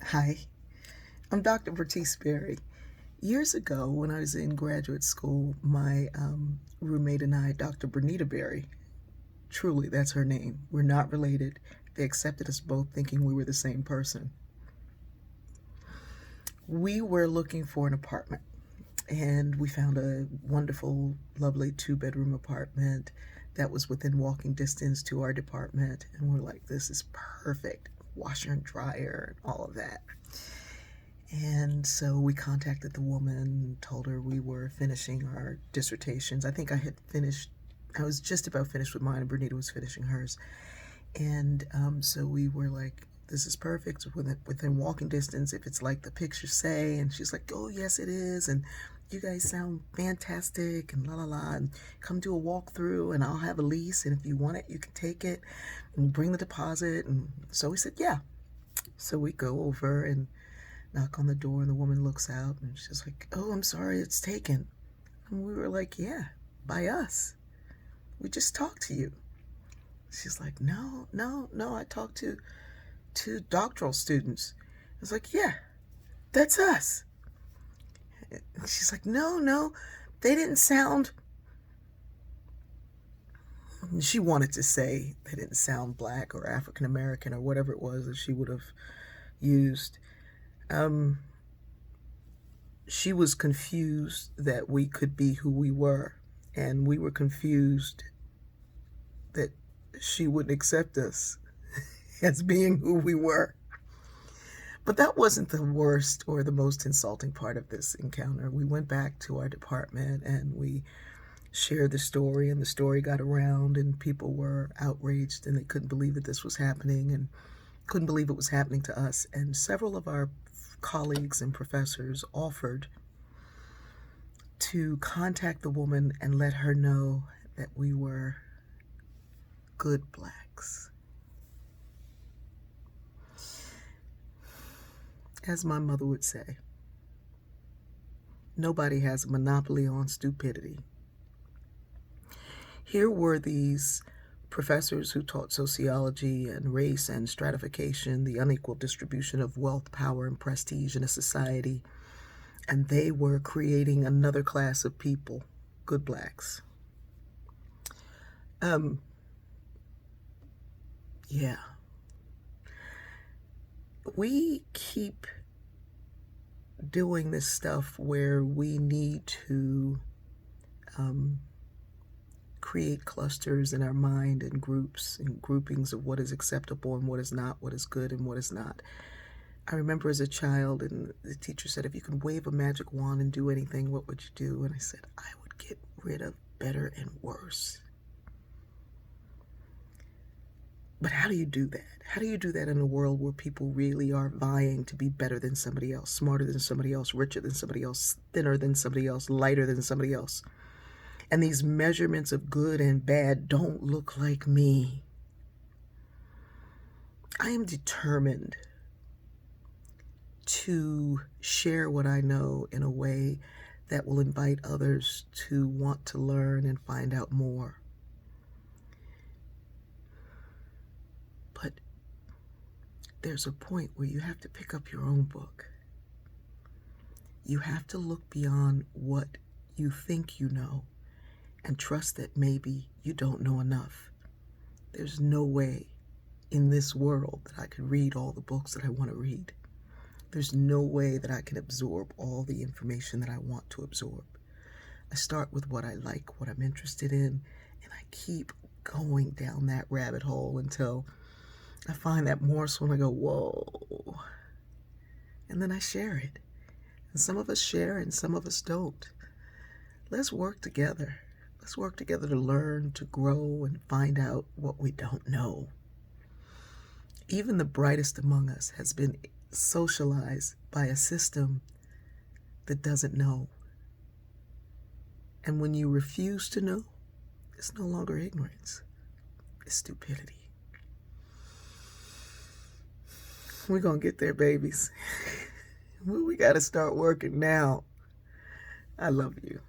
Hi, I'm Dr. Bertice Berry. Years ago, when I was in graduate school, my roommate and I, Dr. Bernita Berry, truly that's her name, we're not related. They accepted us both thinking we were the same person. We were looking for an apartment, and we found a wonderful, lovely 2-bedroom apartment that was within walking distance to our department. And we're like, this is perfect. Washer and dryer and all of that. And so we contacted the woman, told her we were finishing our dissertations. I think I was just about finished with mine, and Bernita was finishing hers. And so we were like, this is perfect, within walking distance, if it's like the pictures say. And she's like, oh, yes, it is. And you guys sound fantastic, and la la la. And come do a walkthrough, and I'll have a lease. And if you want it, you can take it and bring the deposit. And so we said, yeah. So we go over and knock on the door, and the woman looks out, and she's like, oh, I'm sorry, it's taken. And we were like, yeah, by us. We just talked to you. She's like, no, no, no, I talked to two doctoral students. I was like, yeah, that's us. And she's like, no, no, they didn't sound. She wanted to say they didn't sound black or African American or whatever it was that she would have used. Um, she was confused that we could be who we were, and we were confused that she wouldn't accept us as being who we were. But that wasn't the worst or the most insulting part of this encounter. We went back to our department and we shared the story, and the story got around, and people were outraged, and they couldn't believe that this was happening, and couldn't believe it was happening to us. And several of our colleagues and professors offered to contact the woman and let her know that we were good blacks. As my mother would say, nobody has a monopoly on stupidity. Here were these professors who taught sociology and race and stratification, the unequal distribution of wealth, power, and prestige in a society, and they were creating another class of people, good blacks. Yeah. We keep doing this stuff where we need to create clusters in our mind and groups and groupings of what is acceptable and what is not, what is good and what is not. I remember as a child, and the teacher said, if you could wave a magic wand and do anything, what would you do? And I said, I would get rid of better and worse. But how do you do that? How do you do that in a world where people really are vying to be better than somebody else, smarter than somebody else, richer than somebody else, thinner than somebody else, lighter than somebody else? And these measurements of good and bad don't look like me. I am determined to share what I know in a way that will invite others to want to learn and find out more. But there's a point where you have to pick up your own book. You have to look beyond what you think you know and trust that maybe you don't know enough. There's no way in this world that I could read all the books that I want to read. There's no way that I can absorb all the information that I want to absorb. I start with what I like, what I'm interested in, and I keep going down that rabbit hole until I find that morsel and I go, whoa. And then I share it. And some of us share and some of us don't. Let's work together. Let's work together to learn, to grow, and find out what we don't know. Even the brightest among us has been socialized by a system that doesn't know. And when you refuse to know, it's no longer ignorance, it's stupidity. We're gonna get there, babies. We gotta start working now. I love you.